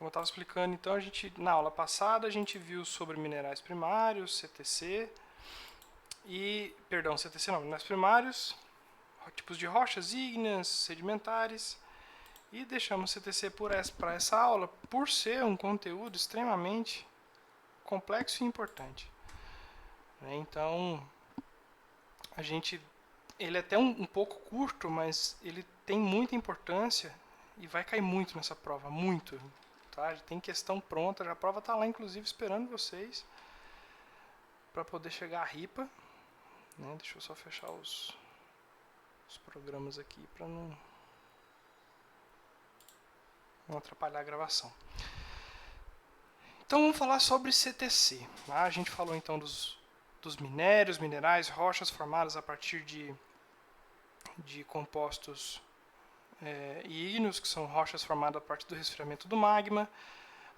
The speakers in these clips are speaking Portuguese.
eu estava explicando, então, na aula passada a gente viu sobre minerais primários, CTC, CTC não, minerais primários, tipos de rochas ígneas, sedimentares, e deixamos CTC para essa aula, por ser um conteúdo extremamente complexo e importante. Então, ele é até um pouco curto, mas ele tem muita importância e vai cair muito nessa prova, muito. Tá? Já tem questão pronta, já a prova está lá, inclusive, esperando vocês para poder chegar a ripa. Né? Deixa eu só fechar os programas aqui para não atrapalhar a gravação. Então vamos falar sobre CTC. Tá? A gente falou então dos minérios, minerais, rochas formadas a partir de compostos ígneos, que são rochas formadas a partir do resfriamento do magma,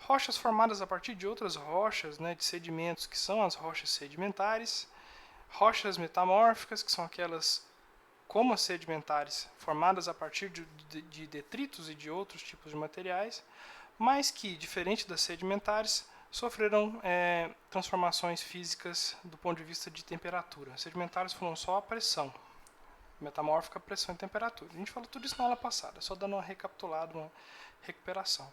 rochas formadas a partir de outras rochas, né, de sedimentos, que são as rochas sedimentares, rochas metamórficas, que são aquelas como as sedimentares, formadas a partir de detritos e de outros tipos de materiais, mas que, diferente das sedimentares, sofreram transformações físicas do ponto de vista de temperatura. As sedimentares foram só a pressão, metamórfica, pressão e temperatura. A gente falou tudo isso na aula passada, só dando uma recapitulada, uma recuperação.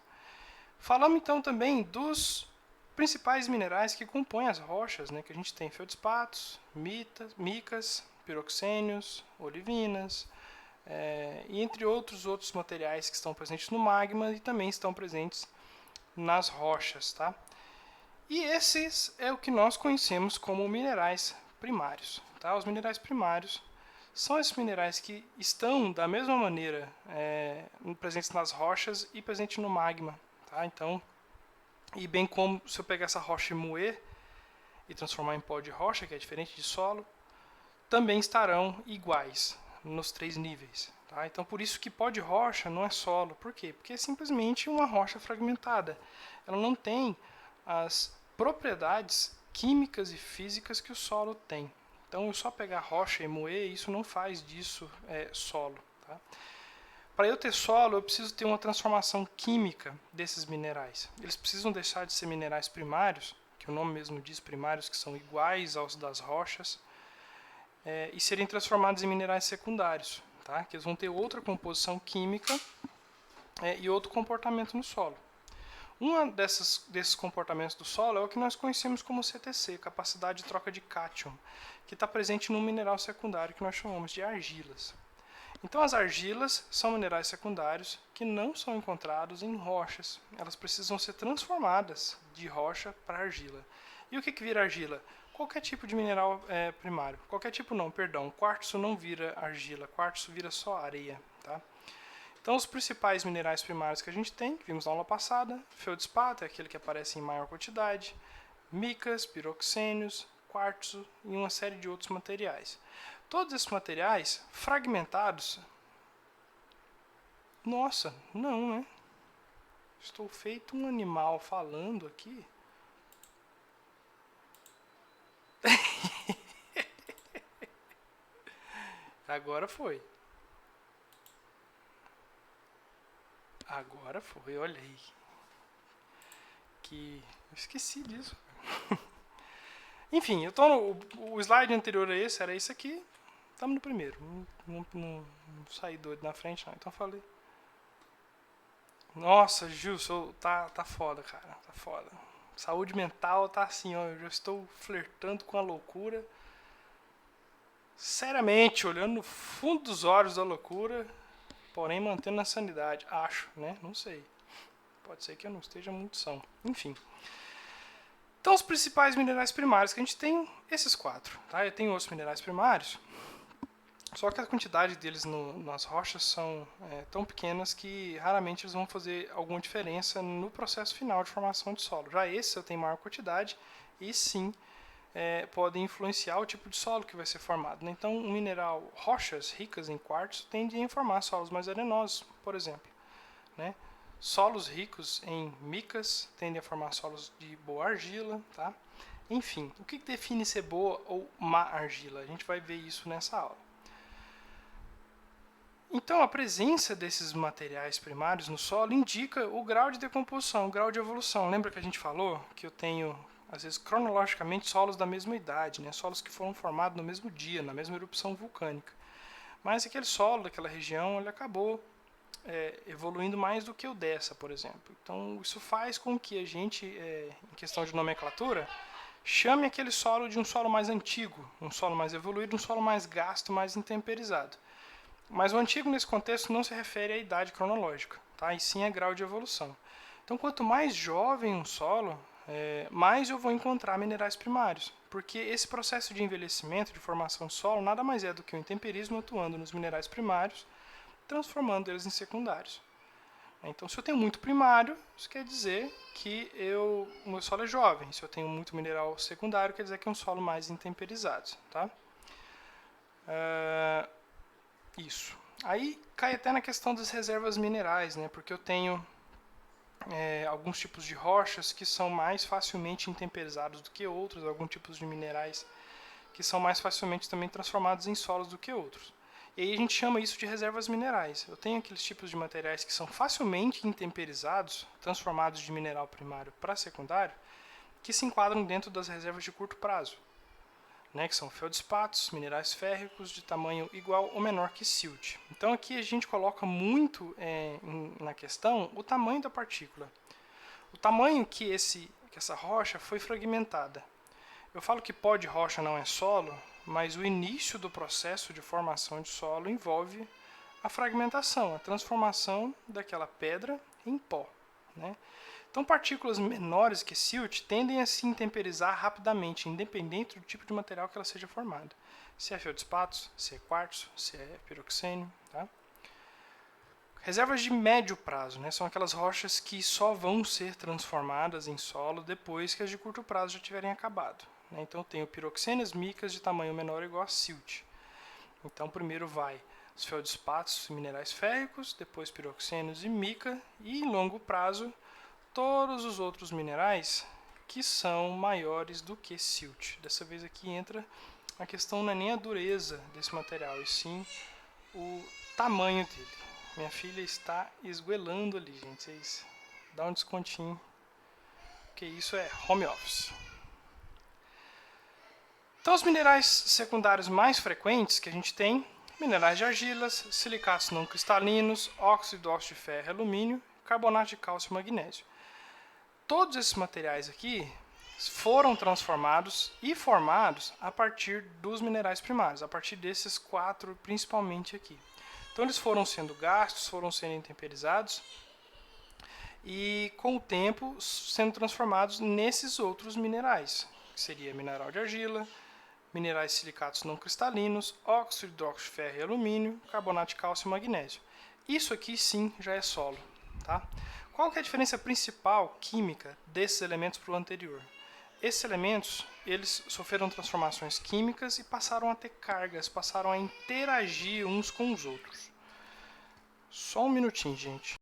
Falamos então também dos principais minerais que compõem as rochas, né, que a gente tem feldspatos, micas, piroxênios, olivinas, e entre outros materiais que estão presentes no magma e também estão presentes nas rochas. Tá? E esses é o que nós conhecemos como minerais primários. Tá? Os minerais primários são esses minerais que estão da mesma maneira presentes nas rochas e presentes no magma. Tá? Então, e bem como se eu pegar essa rocha e moer e transformar em pó de rocha, que é diferente de solo, também estarão iguais nos 3 níveis. Tá? Então, por isso que pó de rocha não é solo. Por quê? Porque é simplesmente uma rocha fragmentada. Ela não tem as propriedades químicas e físicas que o solo tem. Então, eu só pegar rocha e moer, isso não faz disso solo. Tá? Para eu ter solo, eu preciso ter uma transformação química desses minerais. Eles precisam deixar de ser minerais primários, que o nome mesmo diz primários, que são iguais aos das rochas, e serem transformados em minerais secundários, tá? Que eles vão ter outra composição química e outro comportamento no solo. Um desses comportamentos do solo é o que nós conhecemos como CTC, capacidade de troca de cátion, que está presente num mineral secundário que nós chamamos de argilas. Então as argilas são minerais secundários que não são encontrados em rochas. Elas precisam ser transformadas de rocha para argila. E o que vira argila? Qualquer tipo de mineral primário. Qualquer tipo não, perdão. Quartzo não vira argila, quartzo vira só areia. Tá? Então os principais minerais primários que a gente tem, que vimos na aula passada, feldspato é aquele que aparece em maior quantidade, micas, piroxênios, quartzo e uma série de outros materiais. Todos esses materiais fragmentados... Nossa, não, né? Estou feito um animal falando aqui. Agora foi. Agora foi, olha aí. Eu esqueci disso. Enfim, o slide anterior a esse era esse aqui. Estamos no primeiro. Não saí doido na frente, não. Então falei. Nossa, Gilson, tá foda, cara. Tá foda. Saúde mental tá assim, ó. Eu já estou flertando com a loucura. Seriamente, olhando no fundo dos olhos da loucura, porém mantendo a sanidade. Acho, né? Não sei. Pode ser que eu não esteja muito são. Enfim. Então, os principais minerais primários que a gente tem, esses 4. Tá? Eu tenho outros minerais primários, só que a quantidade deles nas rochas são tão pequenas que raramente eles vão fazer alguma diferença no processo final de formação de solo. Já esse eu tenho maior quantidade e sim podem influenciar o tipo de solo que vai ser formado. Né? Então, um mineral, rochas ricas em quartzo tendem a formar solos mais arenosos, por exemplo. Né? Solos ricos em micas tendem a formar solos de boa argila. Tá? Enfim, o que define ser boa ou má argila? A gente vai ver isso nessa aula. Então, a presença desses materiais primários no solo indica o grau de decomposição, o grau de evolução. Lembra que a gente falou que eu tenho, às vezes, cronologicamente, solos da mesma idade, né? Solos que foram formados no mesmo dia, na mesma erupção vulcânica. Mas aquele solo daquela região ele acabou evoluindo mais do que o dessa, por exemplo. Então, isso faz com que a gente, em questão de nomenclatura, chame aquele solo de um solo mais antigo, um solo mais evoluído, um solo mais gasto, mais intemperizado. Mas o antigo, nesse contexto, não se refere à idade cronológica, tá? E sim a grau de evolução. Então, quanto mais jovem um solo, mais eu vou encontrar minerais primários, porque esse processo de envelhecimento, de formação de solo, nada mais é do que o intemperismo atuando nos minerais primários, transformando eles em secundários. Então, se eu tenho muito primário, isso quer dizer que o meu solo é jovem. Se eu tenho muito mineral secundário, quer dizer que é um solo mais intemperizado, tá? Isso. Aí cai até na questão das reservas minerais, né? Porque eu tenho alguns tipos de rochas que são mais facilmente intemperizados do que outros, alguns tipos de minerais que são mais facilmente também transformados em solos do que outros. E aí a gente chama isso de reservas minerais. Eu tenho aqueles tipos de materiais que são facilmente intemperizados, transformados de mineral primário para secundário, que se enquadram dentro das reservas de curto prazo, né, que são feldspatos, minerais férricos de tamanho igual ou menor que silt. Então aqui a gente coloca muito na questão o tamanho da partícula, o tamanho que essa rocha foi fragmentada. Eu falo que pó de rocha não é solo, mas o início do processo de formação de solo envolve a fragmentação, a transformação daquela pedra em pó, né? Então, partículas menores que silt tendem a se intemperizar rapidamente, independente do tipo de material que ela seja formada. Se é feldspatos, se é quartzo, se é piroxênio. Tá? Reservas de médio prazo, né, são aquelas rochas que só vão ser transformadas em solo depois que as de curto prazo já tiverem acabado. Né? Então, eu tenho piroxênios micas de tamanho menor ou igual a silt. Então, primeiro vai os feldspatos, minerais férricos, depois piroxênios e mica, e em longo prazo todos os outros minerais que são maiores do que silt. Dessa vez aqui entra a questão não é nem a dureza desse material, e sim o tamanho dele. Minha filha está esgoelando ali, gente. Vocês dão um descontinho, porque isso é home office. Então, os minerais secundários mais frequentes que a gente tem, minerais de argilas, silicatos não cristalinos, óxido de ferro e alumínio, carbonato de cálcio e magnésio. Todos esses materiais aqui foram transformados e formados a partir dos minerais primários, a partir desses 4 principalmente aqui. Então eles foram sendo gastos, foram sendo intemperizados e com o tempo sendo transformados nesses outros minerais, que seria mineral de argila, minerais silicatos não cristalinos, óxido de ferro e alumínio, carbonato de cálcio e magnésio. Isso aqui sim já é solo, tá? Qual que é a diferença principal química desses elementos para o anterior? Esses elementos, eles sofreram transformações químicas e passaram a ter cargas, passaram a interagir uns com os outros. Só um minutinho, gente.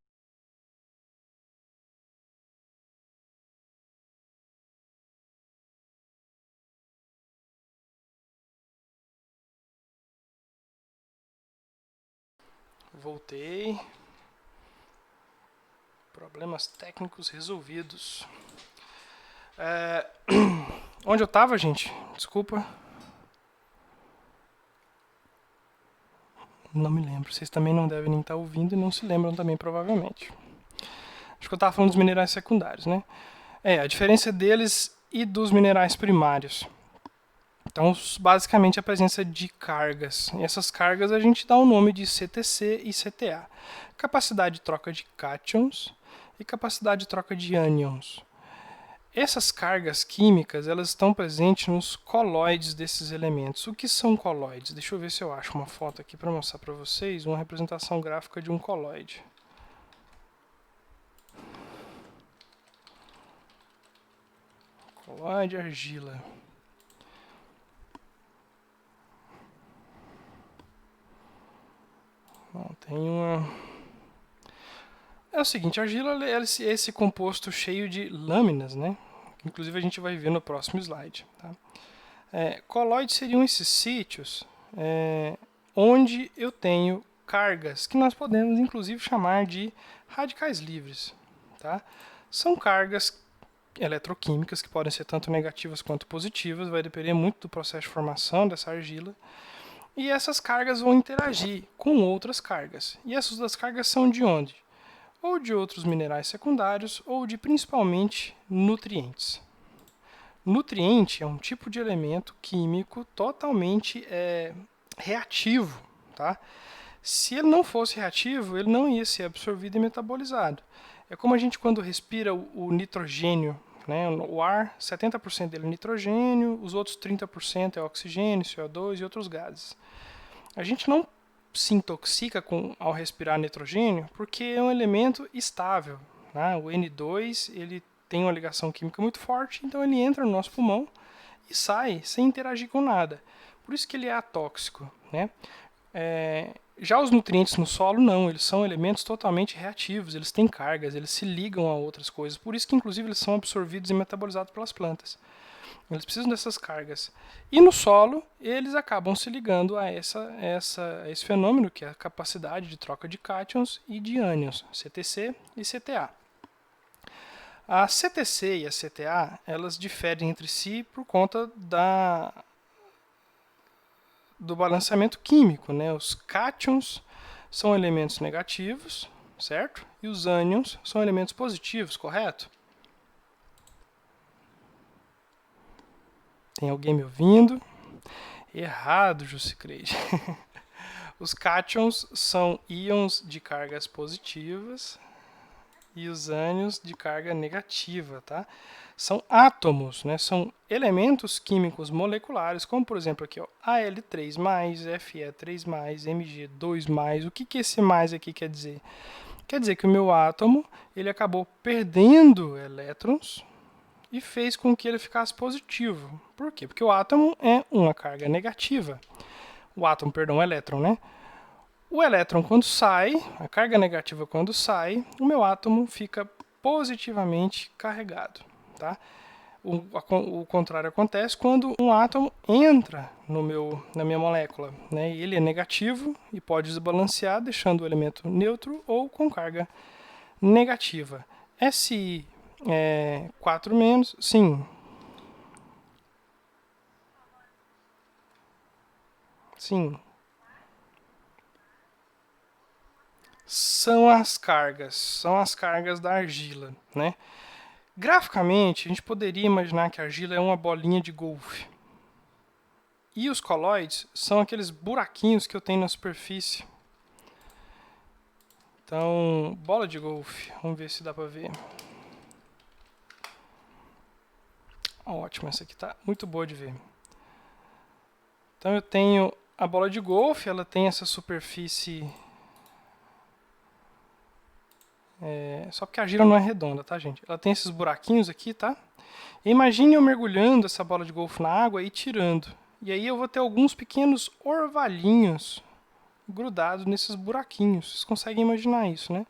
Voltei. Problemas técnicos resolvidos. Onde eu estava, gente? Desculpa. Não me lembro. Vocês também não devem nem estar ouvindo e não se lembram também, provavelmente. Acho que eu estava falando dos minerais secundários, né? A diferença deles e dos minerais primários. Então, basicamente, a presença de cargas. E essas cargas a gente dá o nome de CTC e CTA. Capacidade de troca de cátions e capacidade de troca de ânions. Essas cargas químicas, elas estão presentes nos colóides desses elementos. O que são colóides? Deixa eu ver se eu acho uma foto aqui para mostrar para vocês uma representação gráfica de um colóide. Colóide argila. Bom, tem uma... É o seguinte, a argila é esse composto cheio de lâminas, né? Inclusive a gente vai ver no próximo slide. Tá? Colóides seriam esses sítios onde eu tenho cargas, que nós podemos inclusive chamar de radicais livres. Tá? São cargas eletroquímicas que podem ser tanto negativas quanto positivas, vai depender muito do processo de formação dessa argila. E essas cargas vão interagir com outras cargas. E essas duas cargas são de onde? Ou de outros minerais secundários, ou de principalmente nutrientes. Nutriente é um tipo de elemento químico totalmente reativo. Tá? Se ele não fosse reativo, ele não ia ser absorvido e metabolizado. É como a gente quando respira o nitrogênio, né? O ar, 70% dele é nitrogênio, os outros 30% é oxigênio, CO2 e outros gases. A gente não se intoxica ao respirar nitrogênio porque é um elemento estável. Né? O N2 ele tem uma ligação química muito forte, então ele entra no nosso pulmão e sai sem interagir com nada. Por isso que ele é atóxico. Né? Já os nutrientes no solo, não, eles são elementos totalmente reativos, eles têm cargas, eles se ligam a outras coisas, por isso que inclusive eles são absorvidos e metabolizados pelas plantas. Eles precisam dessas cargas. E no solo, eles acabam se ligando a esse fenômeno, que é a capacidade de troca de cátions e de ânions, CTC e CTA. A CTC e a CTA, elas diferem entre si por conta do balanceamento químico. Né? Os cátions são elementos negativos, certo? E os ânions são elementos positivos, correto? Tem alguém me ouvindo? Errado, Jusicreide. Os cátions são íons de cargas positivas e os ânions de carga negativa, tá? São átomos, né? São elementos químicos moleculares, como por exemplo aqui, ó, Al3+, Fe3+, Mg2+. O que esse mais aqui quer dizer? Quer dizer que o meu átomo ele acabou perdendo elétrons e fez com que ele ficasse positivo. Por quê? Porque o átomo é uma carga negativa. O átomo, perdão, o elétron, né? O elétron, quando sai, a carga negativa quando sai, o meu átomo fica positivamente carregado. Tá? O contrário acontece quando um átomo entra na minha molécula. Né? Ele é negativo e pode desbalancear, deixando o elemento neutro ou com carga negativa. Si 4-, sim. Sim. São as cargas da argila, né? Graficamente, a gente poderia imaginar que a argila é uma bolinha de golfe. E os colóides são aqueles buraquinhos que eu tenho na superfície. Então, bola de golfe, vamos ver se dá para ver. Ótimo, essa aqui está muito boa de ver. Então eu tenho a bola de golfe, ela tem essa superfície... só porque a argila não é redonda, tá, gente? Ela tem esses buraquinhos aqui, tá? E imagine eu mergulhando essa bola de golfe na água e tirando. E aí eu vou ter alguns pequenos orvalhinhos grudados nesses buraquinhos. Vocês conseguem imaginar isso, né?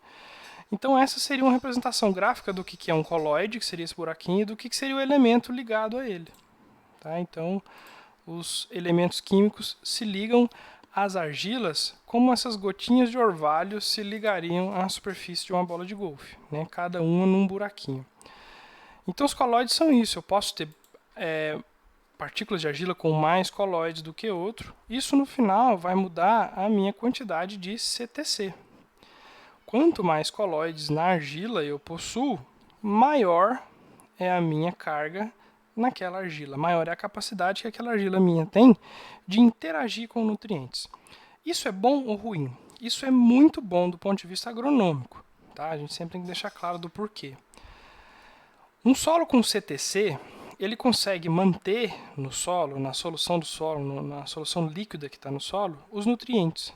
Então essa seria uma representação gráfica do que é um colóide, que seria esse buraquinho, e do que seria o elemento ligado a ele. Tá? Então os elementos químicos se ligam às argilas como essas gotinhas de orvalho se ligariam à superfície de uma bola de golfe, né? Cada uma num buraquinho. Então os colóides são isso, eu posso ter partículas de argila com mais colóides do que outro. Isso no final vai mudar a minha quantidade de CTC. Quanto mais colóides na argila eu possuo, maior é a minha carga naquela argila, maior é a capacidade que aquela argila minha tem de interagir com nutrientes. Isso é bom ou ruim? Isso é muito bom do ponto de vista agronômico. Tá? A gente sempre tem que deixar claro do porquê. Um solo com CTC, ele consegue manter no solo, na solução do solo, na solução líquida que está no solo, os nutrientes.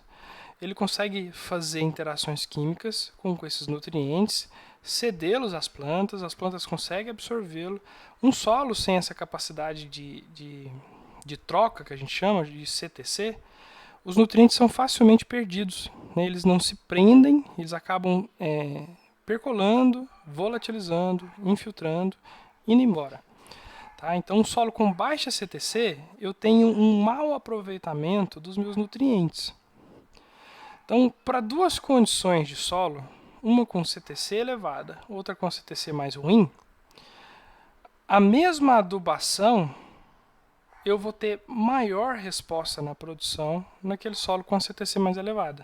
Ele consegue fazer interações químicas com esses nutrientes, cedê-los às plantas, as plantas conseguem absorvê-lo. Um solo sem essa capacidade de troca, que a gente chama de CTC, os nutrientes são facilmente perdidos. Né? Eles não se prendem, eles acabam percolando, volatilizando, infiltrando, indo embora. Tá? Então, um solo com baixa CTC, eu tenho um mau aproveitamento dos meus nutrientes. Então, para duas condições de solo, uma com CTC elevada, outra com CTC mais ruim, a mesma adubação eu vou ter maior resposta na produção naquele solo com a CTC mais elevada.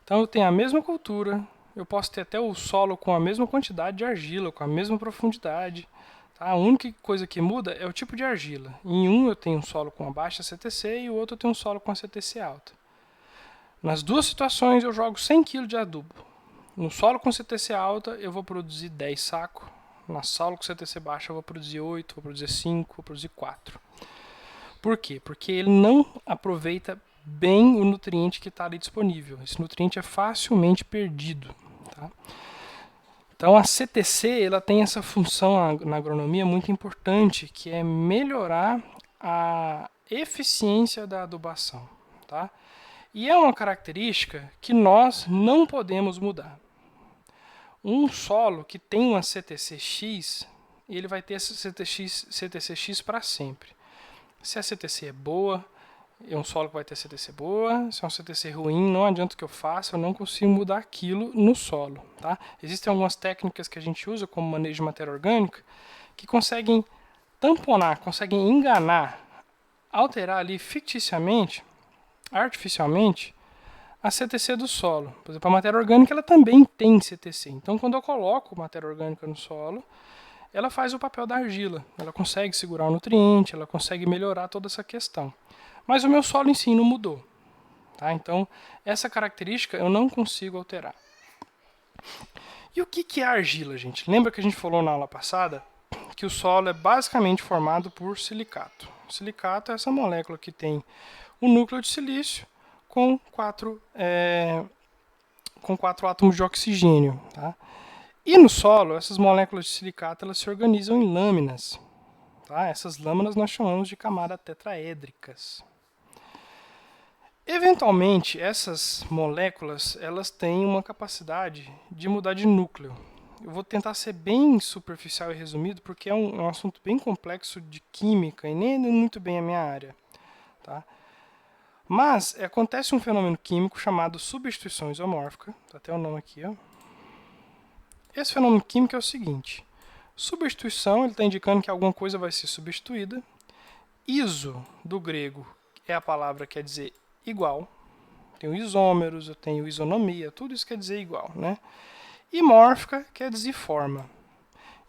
Então eu tenho a mesma cultura, eu posso ter até o solo com a mesma quantidade de argila, com a mesma profundidade. Tá? A única coisa que muda é o tipo de argila. Em um eu tenho um solo com a baixa CTC e o outro eu tenho um solo com a CTC alta. Nas duas situações eu jogo 100 kg de adubo. No solo com CTC alta eu vou produzir 10 sacos. Na solo com CTC baixa eu vou produzir 8, vou produzir 5, vou produzir 4. Por quê? Porque ele não aproveita bem o nutriente que está ali disponível. Esse nutriente é facilmente perdido. Tá? Então a CTC ela tem essa função na agronomia muito importante, que é melhorar a eficiência da adubação. Tá? E é uma característica que nós não podemos mudar. Um solo que tem uma CTC-X, ele vai ter essa CTC-X para sempre. Se a CTC é boa, é um solo que vai ter CTC boa. Se é um CTC ruim, não adianta o que eu faça, eu não consigo mudar aquilo no solo. Tá? Existem algumas técnicas que a gente usa, como manejo de matéria orgânica, que conseguem tamponar, conseguem enganar, alterar ali ficticiamente, artificialmente, a CTC do solo. Por exemplo, a matéria orgânica ela também tem CTC. Então, quando eu coloco matéria orgânica no solo, ela faz o papel da argila. Ela consegue segurar o nutriente, ela consegue melhorar toda essa questão. Mas o meu solo em si não mudou. Tá? Então, essa característica eu não consigo alterar. E o que é argila, gente? Lembra que a gente falou na aula passada que o solo é basicamente formado por silicato. O silicato é essa molécula que tem o núcleo de silício com quatro átomos de oxigênio. Tá? E no solo, essas moléculas de silicato elas se organizam em lâminas. Tá? Essas lâminas nós chamamos de camadas tetraédricas. Eventualmente, essas moléculas elas têm uma capacidade de mudar de núcleo. Eu vou tentar ser bem superficial e resumido, porque é um assunto bem complexo de química e nem é muito bem a minha área. Tá? Mas acontece um fenômeno químico chamado substituição isomórfica. Tá até o nome aqui. Ó. Esse fenômeno químico é o seguinte. Substituição está indicando que alguma coisa vai ser substituída. Iso, do grego, é a palavra que quer dizer igual. Tenho isômeros, eu tenho isonomia, tudo isso quer dizer igual. Né? E mórfica quer dizer forma.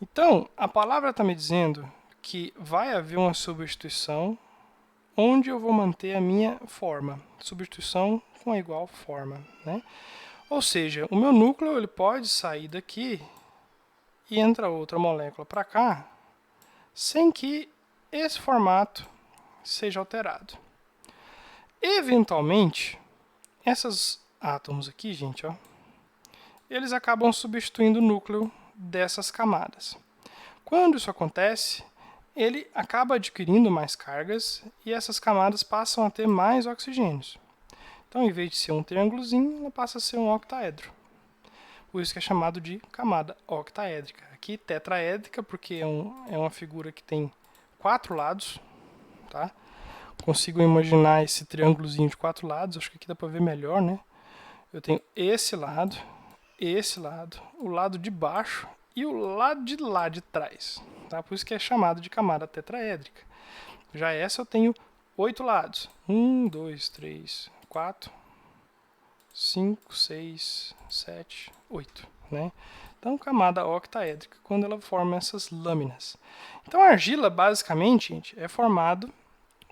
Então, a palavra está me dizendo que vai haver uma substituição onde eu vou manter a minha forma. Substituição com a igual forma. Né? Ou seja, o meu núcleo ele pode sair daqui e entra outra molécula para cá, sem que esse formato seja alterado. Eventualmente, esses átomos aqui, gente, ó, eles acabam substituindo o núcleo dessas camadas. Quando isso acontece, ele acaba adquirindo mais cargas e essas camadas passam a ter mais oxigênios. Então, em vez de ser um triângulozinho, ela passa a ser um octaedro. Por isso que é chamado de camada octaédrica. Aqui, tetraédrica, porque é uma figura que tem 4 lados. Tá? Consigo imaginar esse triângulozinho de 4 lados. Acho que aqui dá para ver melhor. Né? Eu tenho esse lado, o lado de baixo e o lado de lá de trás. Tá? Por isso que é chamado de camada tetraédrica. Já essa eu tenho 8 lados. 1, 2, 3, 4, 5, 6, 7, 8. Né? Então, camada octaédrica, quando ela forma essas lâminas. Então, a argila, basicamente, gente, é formado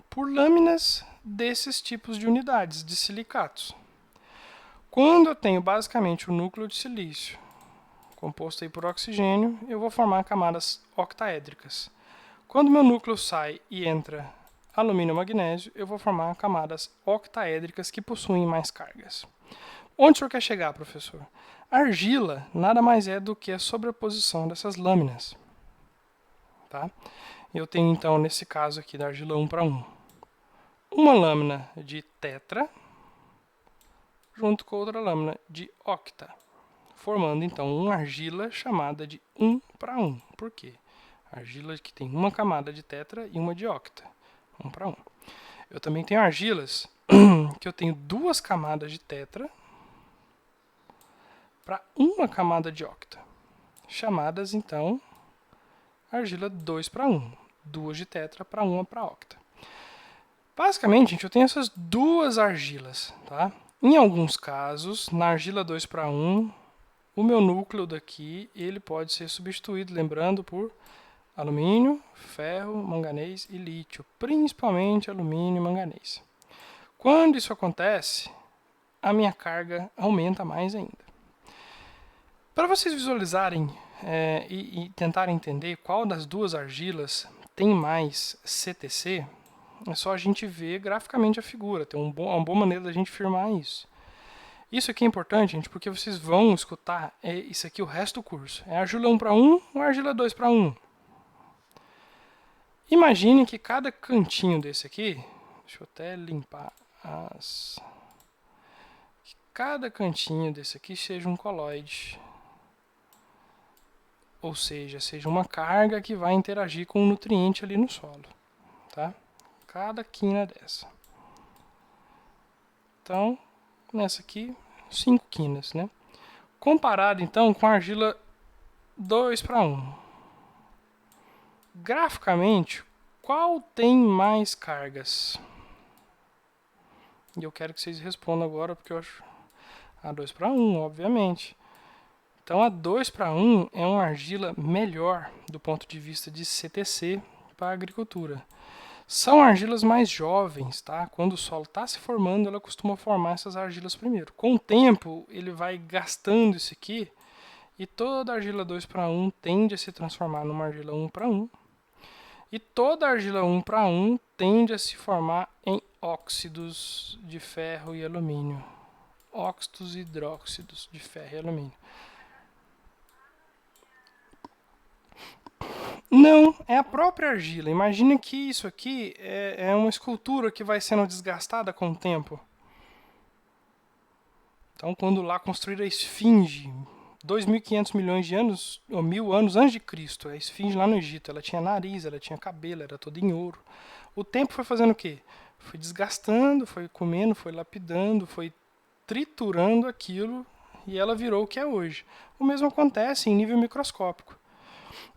por lâminas desses tipos de unidades, de silicatos. Quando eu tenho, basicamente, o núcleo de silício, composto aí por oxigênio, eu vou formar camadas octaédricas. Quando meu núcleo sai e entra alumínio e magnésio, eu vou formar camadas octaédricas que possuem mais cargas. Onde o senhor quer chegar, professor? A argila nada mais é do que a sobreposição dessas lâminas. Tá? Eu tenho, então, nesse caso aqui da argila 1 para 1, uma lâmina de tetra junto com outra lâmina de octa, formando, então, uma argila chamada de 1 para 1. Por quê? Argila que tem uma camada de tetra e uma de octa. 1 para 1. Eu também tenho argilas que eu tenho 2 camadas de tetra para uma camada de octa, chamadas então argila 2 para 1, 2 de tetra para 1 para octa. Basicamente, gente, eu tenho essas 2 argilas, tá? Em alguns casos, na argila 2 para 1, o meu núcleo daqui, ele pode ser substituído, lembrando, por alumínio, ferro, manganês e lítio, principalmente alumínio e manganês. Quando isso acontece, a minha carga aumenta mais ainda. Para vocês visualizarem e tentarem entender qual das 2 argilas tem mais CTC, é só a gente ver graficamente a figura, tem uma boa maneira da gente firmar isso. Isso aqui é importante, gente, porque vocês vão escutar isso aqui o resto do curso. É argila 1 para 1 ou argila 2 para 1? Imagine que cada cantinho desse aqui, deixa eu até limpar que cada cantinho desse aqui seja um coloide. Ou seja uma carga que vai interagir com o nutriente ali no solo, tá? Cada quina dessa. Então, nessa aqui, 5 quinas, né? Comparado, então, com a argila 2 para 1. Graficamente, qual tem mais cargas? E eu quero que vocês respondam agora, porque eu acho a 2 para 1, obviamente. Então, a 2 para 1 é uma argila melhor do ponto de vista de CTC para a agricultura. São argilas mais jovens, tá? Quando o solo está se formando, ela costuma formar essas argilas primeiro. Com o tempo, ele vai gastando isso aqui e toda argila 2 para 1 tende a se transformar numa argila 1 para 1. E toda argila 1 para 1 tende a se formar em óxidos de ferro e alumínio. Óxidos e hidróxidos de ferro e alumínio. Não, é a própria argila. Imagina que isso aqui é uma escultura que vai sendo desgastada com o tempo. Então, quando lá construíram a esfinge, 2.500 milhões de anos, ou 1.000 anos antes de Cristo, a esfinge lá no Egito, ela tinha nariz, ela tinha cabelo, era toda em ouro. O tempo foi fazendo o quê? Foi desgastando, foi comendo, foi lapidando, foi triturando aquilo e ela virou o que é hoje. O mesmo acontece em nível microscópico.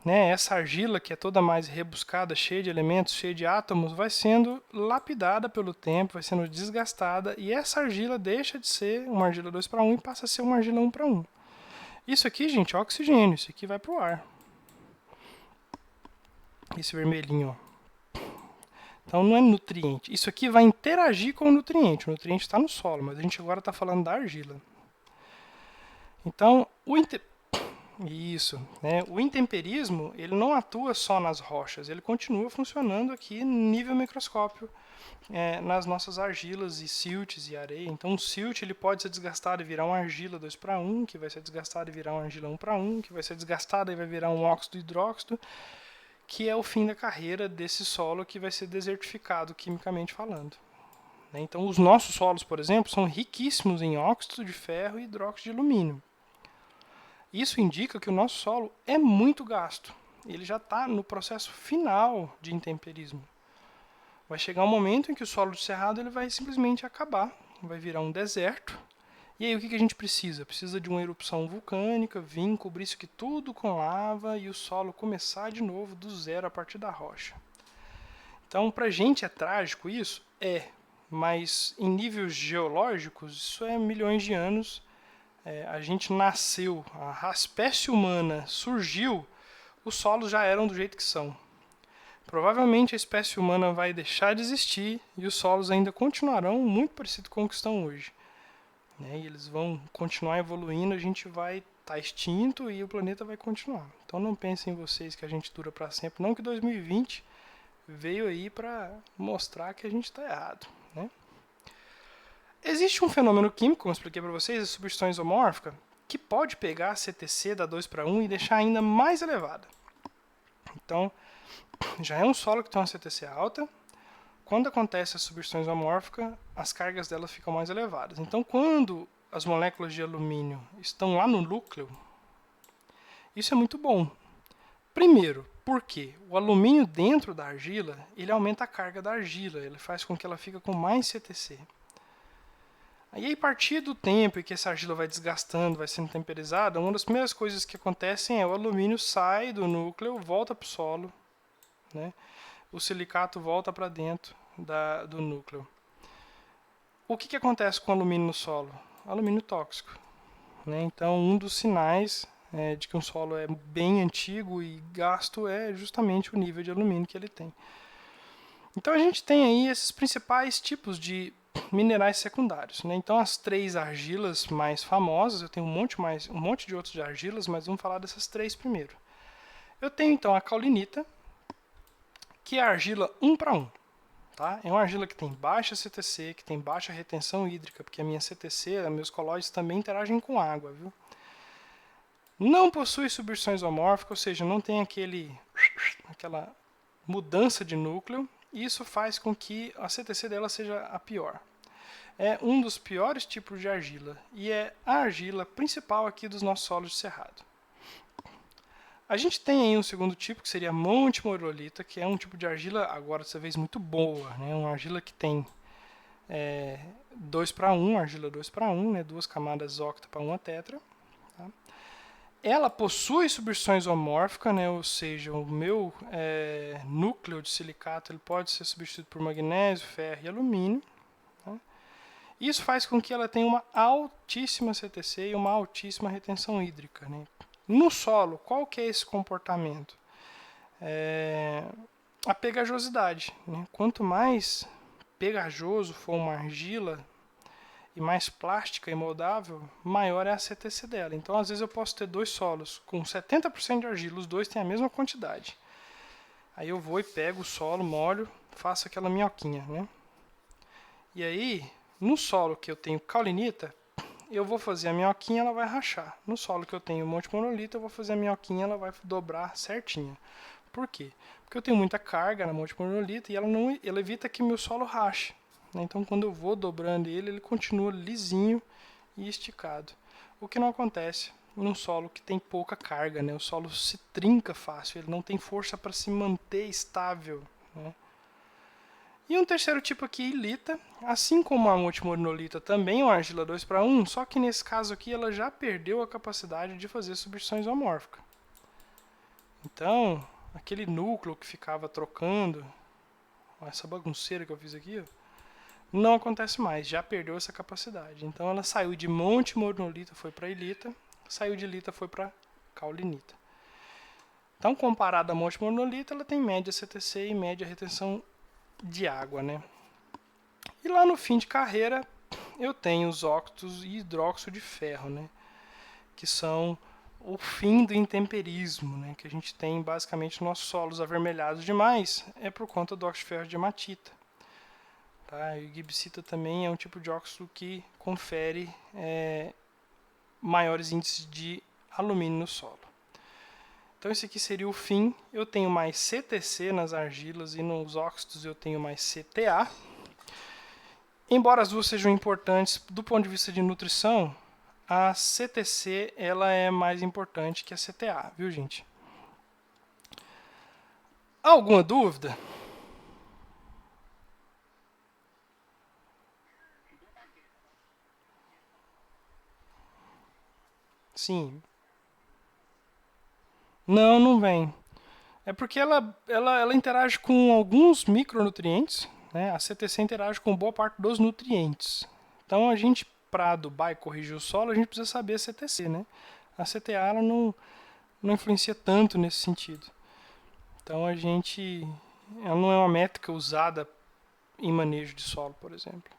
Né? Essa argila, que é toda mais rebuscada, cheia de elementos, cheia de átomos, vai sendo lapidada pelo tempo, vai sendo desgastada, e essa argila deixa de ser uma argila 2 para 1 e passa a ser uma argila 1 para 1. Isso aqui, gente, é oxigênio, isso aqui vai para o ar. Esse vermelhinho, ó. Então não é nutriente. Isso aqui vai interagir com o nutriente está no solo, mas a gente agora está falando da argila. Então, Isso, né? O intemperismo, ele não atua só nas rochas, ele continua funcionando aqui no nível microscópio, nas nossas argilas e siltes e areia. Então o silt ele pode ser desgastado e virar uma argila 2 para 1, que vai ser desgastado e virar uma argila 1 para 1, que vai ser desgastado e vai virar um óxido hidróxido, que é o fim da carreira desse solo que vai ser desertificado quimicamente falando. Então os nossos solos, por exemplo, são riquíssimos em óxido de ferro e hidróxido de alumínio. Isso indica que o nosso solo é muito gasto. Ele já está no processo final de intemperismo. Vai chegar um momento em que o solo de cerrado ele vai simplesmente acabar, vai virar um deserto. E aí o que a gente precisa? Precisa de uma erupção vulcânica, vir cobrir isso aqui tudo com lava e o solo começar de novo do zero a partir da rocha. Então, para a gente é trágico isso? Mas em níveis geológicos, isso é milhões de anos. A gente nasceu, a espécie humana surgiu, os solos já eram do jeito que são. Provavelmente a espécie humana vai deixar de existir e os solos ainda continuarão muito parecidos com o que estão hoje. E eles vão continuar evoluindo, a gente vai estar extinto e o planeta vai continuar. Então não pensem em vocês que a gente dura para sempre, não, que 2020 veio aí para mostrar que a gente está errado. Né? Existe um fenômeno químico, como eu expliquei para vocês, a substituição isomórfica, que pode pegar a CTC da 2 para 1 e deixar ainda mais elevada. Então, já é um solo que tem uma CTC alta. Quando acontece a substituição isomórfica, as cargas delas ficam mais elevadas. Então, quando as moléculas de alumínio estão lá no núcleo, isso é muito bom. Primeiro, porque o alumínio dentro da argila, ele aumenta a carga da argila, ele faz com que ela fique com mais CTC. Aí, a partir do tempo em que essa argila vai desgastando, vai sendo temperizada, uma das primeiras coisas que acontecem é o alumínio sai do núcleo, volta para o solo, né? O silicato volta para dentro do núcleo. O que acontece com o alumínio no solo? Alumínio tóxico, né? Então, um dos sinais de que um solo é bem antigo e gasto é justamente o nível de alumínio que ele tem. Então, a gente tem aí esses principais tipos de minerais secundários, né? Então, as 3 argilas mais famosas, eu tenho um monte de outros de argilas, mas vamos falar dessas 3 primeiro. Eu tenho então a caulinita, que é a argila 1 para 1. Tá? É uma argila que tem baixa CTC, que tem baixa retenção hídrica, porque a minha CTC, meus colóides também interagem com água, viu? Não possui substituições homórficas, ou seja, não tem aquela mudança de núcleo. Isso faz com que a CTC dela seja a pior. É um dos piores tipos de argila e é a argila principal aqui dos nossos solos de cerrado. A gente tem aí um segundo tipo, que seria a montemorolita, que é um tipo de argila, agora dessa vez, muito boa, né? Uma argila que tem 2 para 1, argila 2 para 1, né? 2 camadas octa para 1 tetra. Tá? Ela possui substituições homórficas, né? Ou seja, o meu núcleo de silicato ele pode ser substituído por magnésio, ferro e alumínio. Tá? Isso faz com que ela tenha uma altíssima CTC e uma altíssima retenção hídrica, né? No solo, qual que é esse comportamento? A pegajosidade. Né? Quanto mais pegajoso for uma argila e mais plástica e moldável, maior é a CTC dela. Então, às vezes, eu posso ter 2 solos com 70% de argila, os dois têm a mesma quantidade. Aí eu vou e pego o solo, molho, faço aquela minhoquinha. Né? E aí, no solo que eu tenho caulinita, eu vou fazer a minhoquinha, ela vai rachar. No solo que eu tenho montemorolita, eu vou fazer a minhoquinha, ela vai dobrar certinho. Por quê? Porque eu tenho muita carga na montemorolita e ela evita que meu solo rache. Né? Então, quando eu vou dobrando ele, ele continua lisinho e esticado. O que não acontece num solo que tem pouca carga. Né? O solo se trinca fácil, ele não tem força para se manter estável. Né? E um terceiro tipo aqui, ilita, assim como a montemorolita também é uma argila 2 para 1, só que nesse caso aqui ela já perdeu a capacidade de fazer substituições homórficas. Então, aquele núcleo que ficava trocando, essa bagunceira que eu fiz aqui, não acontece mais, já perdeu essa capacidade. Então ela saiu de montemorolita, foi para ilita, saiu de ilita, foi para caulinita. Então, comparada à montemorolita, ela tem média CTC e média retenção de água, né? E lá no fim de carreira, eu tenho os óxidos e hidróxido de ferro, né? Que são o fim do intemperismo, né? Que a gente tem basicamente nossos solos avermelhados demais, é por conta do óxido de ferro de hematita. Tá? E o gibsita também é um tipo de óxido que confere maiores índices de alumínio no solo. Então esse aqui seria o fim. Eu tenho mais CTC nas argilas e nos óxidos eu tenho mais CTA. Embora as duas sejam importantes do ponto de vista de nutrição, a CTC ela é mais importante que a CTA, viu, gente? Alguma dúvida? Sim. Não, não vem. É porque ela interage com alguns micronutrientes, né? A CTC interage com boa parte dos nutrientes. Então, a gente, para adubar e corrigir o solo, a gente precisa saber a CTC, né? A CTA ela não influencia tanto nesse sentido. Então, ela não é uma métrica usada em manejo de solo, por exemplo.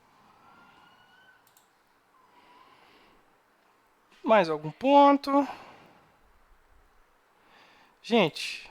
Mais algum ponto? Gente,